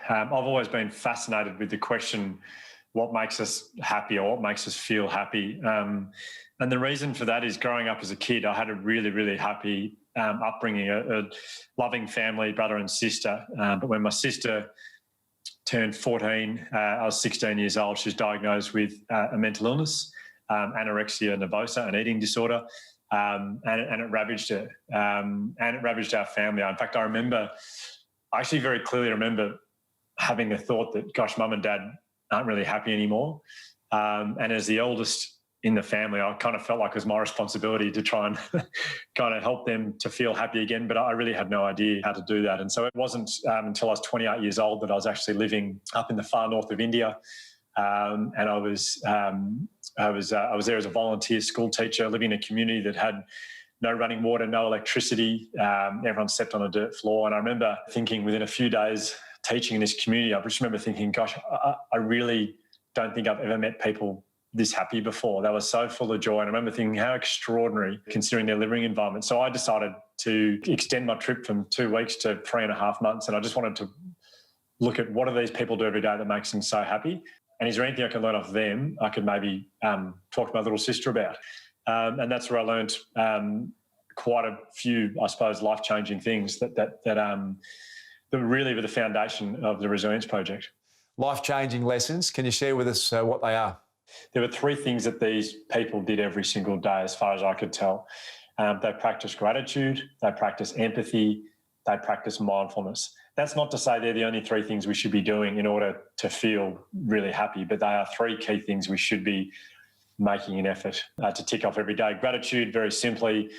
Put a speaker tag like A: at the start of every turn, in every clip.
A: I've always been fascinated with the question, what makes us happy or what makes us feel happy? And the reason for that is growing up as a kid, I had a really, really happy upbringing, a loving family, brother and sister. But when my sister turned 14, I was 16 years old. She was diagnosed with a mental illness, anorexia nervosa, an eating disorder, and it ravaged her, and it ravaged our family. In fact, I actually very clearly remember having the thought that, gosh, mum and dad aren't really happy anymore. And as the eldest in the family, I kind of felt like it was my responsibility to try and kind of help them to feel happy again, but I really had no idea how to do that. And so it wasn't until I was 28 years old that I was actually living up in the far north of India, and I was there as a volunteer school teacher, living in a community that had no running water, no electricity. Everyone slept on a dirt floor. And I remember thinking within a few days teaching in this community, I just remember thinking, gosh, I really don't think I've ever met people this happy before. They were so full of joy. And I remember thinking how extraordinary considering their living environment. So I decided to extend my trip from 2 weeks to 3.5 months. And I just wanted to look at what do these people do every day that makes them so happy? And is there anything I can learn off them I could maybe talk to my little sister about? And that's where I learned quite a few, I suppose, life-changing things that really were the foundation of the Resilience Project.
B: Life-changing lessons. Can you share with us what they are?
A: There were 3 things that these people did every single day, as far as I could tell. They practiced gratitude, they practiced empathy, they practiced mindfulness. That's not to say they're the only 3 things we should be doing in order to feel really happy, but they are 3 key things we should be making an effort to tick off every day. Gratitude, very simply,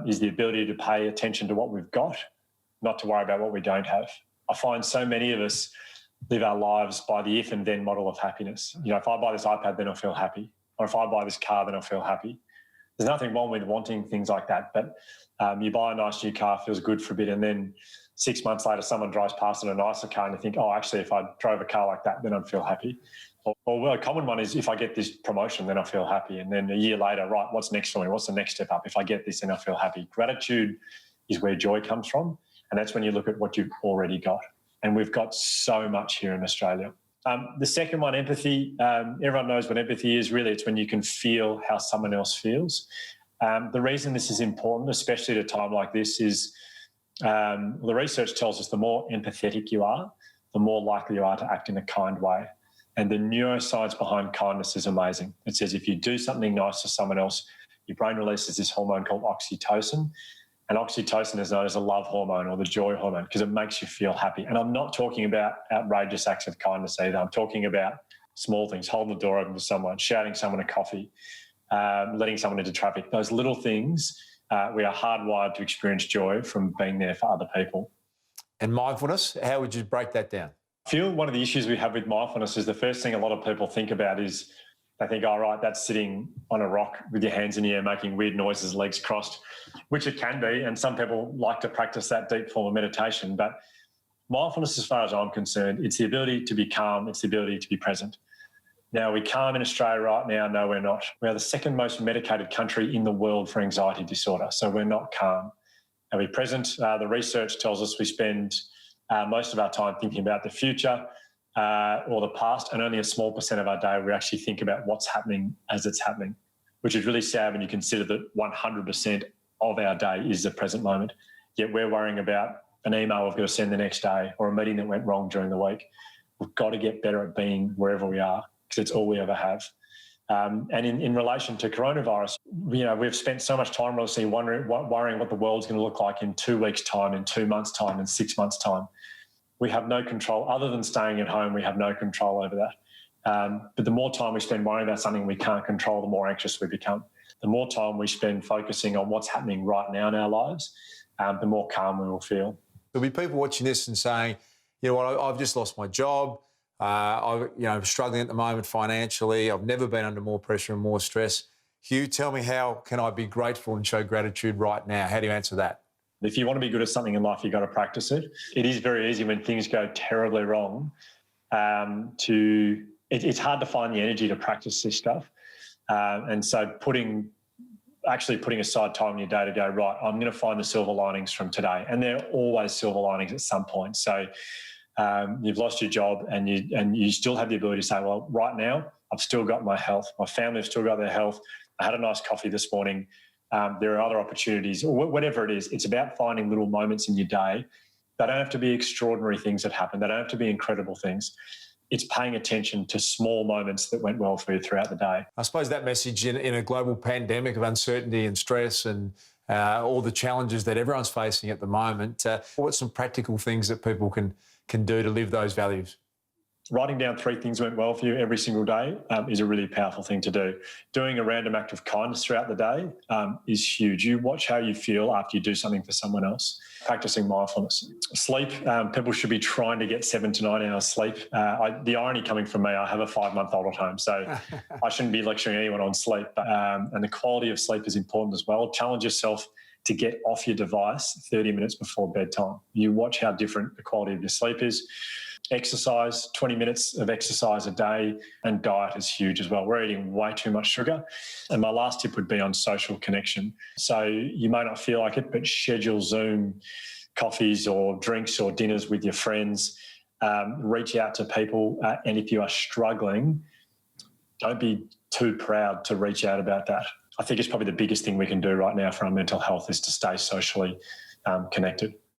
A: is the ability to pay attention to what we've got, not to worry about what we don't have. I find so many of us live our lives by the if and then model of happiness. You know, if I buy this iPad, then I'll feel happy. Or if I buy this car, then I'll feel happy. There's nothing wrong with wanting things like that, but you buy a nice new car, feels good for a bit, and then 6 months later, someone drives past in a nicer car and you think, oh, actually, if I drove a car like that, then I'd feel happy. Or a common one is if I get this promotion, then I feel happy. And then a year later, right, what's next for me? What's the next step up? If I get this, then I feel happy. Gratitude is where joy comes from. And that's when you look at what you've already got. And we've got so much here in Australia. The second one, empathy. Everyone knows what empathy is. Really, it's when you can feel how someone else feels. The reason this is important, especially at a time like this, is the research tells us the more empathetic you are, the more likely you are to act in a kind way. And the neuroscience behind kindness is amazing. It says if you do something nice to someone else, your brain releases this hormone called oxytocin. And oxytocin is known as a love hormone or the joy hormone because it makes you feel happy. And I'm not talking about outrageous acts of kindness either. I'm talking about small things, holding the door open for someone, shouting someone a coffee, letting someone into traffic. Those little things, we are hardwired to experience joy from being there for other people.
B: And mindfulness, how would you break that down?
A: I feel one of the issues we have with mindfulness is the first thing a lot of people think about is they think, oh, right, that's sitting on a rock with your hands in the air making weird noises, legs crossed, which it can be. And some people like to practice that deep form of meditation. But mindfulness, as far as I'm concerned, it's the ability to be calm. It's the ability to be present. Now, are we calm in Australia right now? No, we're not. We are the second most medicated country in the world for anxiety disorder. So we're not calm. Are we present? The research tells us we spend most of our time thinking about the future or the past, and only a small percent of our day we actually think about what's happening as it's happening, which is really sad when you consider that 100% of our day is the present moment. Yet we're worrying about an email we've got to send the next day or a meeting that went wrong during the week. We've got to get better at being wherever we are because it's all we ever have. And in relation to coronavirus, we've spent so much time obviously worrying what the world's going to look like in 2 weeks' time, in 2 months' time, in 6 months' time. We have no control. Other than staying at home, we have no control over that. But the more time we spend worrying about something we can't control, the more anxious we become. The more time we spend focusing on what's happening right now in our lives, the more calm we will feel.
B: There'll be people watching this and saying, you know what, I've just lost my job. I'm struggling at the moment financially. I've never been under more pressure and more stress. Hugh, tell me, how can I be grateful and show gratitude right now? How do you answer that?
A: If you want to be good at something in life, you've got to practice it. It is very easy when things go terribly wrong it's hard to find the energy to practice this stuff. And so putting aside time in your day to go, right, I'm going to find the silver linings from today. And there are always silver linings at some point. So you've lost your job, and you still have the ability to say, well, right now, I've still got my health. My family have still got their health. I had a nice coffee this morning. There are other opportunities, or whatever it is. It's about finding little moments in your day. They don't have to be extraordinary things that happen. They don't have to be incredible things. It's paying attention to small moments that went well for you throughout the day.
B: I suppose that message in a global pandemic of uncertainty and stress and all the challenges that everyone's facing at the moment, what's some practical things that people can do to live those values?
A: Writing down 3 things went well for you every single day is a really powerful thing to do. Doing a random act of kindness throughout the day is huge. You watch how you feel after you do something for someone else. Practicing mindfulness. Sleep, people should be trying to get 7 to 9 hours sleep. The irony coming from me, I have a 5-month-old at home, so I shouldn't be lecturing anyone on sleep. And the quality of sleep is important as well. Challenge yourself to get off your device 30 minutes before bedtime. You watch how different the quality of your sleep is. Exercise, 20 minutes of exercise a day, and diet is huge as well. We're eating way too much sugar. And my last tip would be on social connection. So you may not feel like it, but schedule Zoom coffees or drinks or dinners with your friends. Reach out to people. And if you are struggling, don't be too proud to reach out about that. I think it's probably the biggest thing we can do right now for our mental health is to stay socially connected.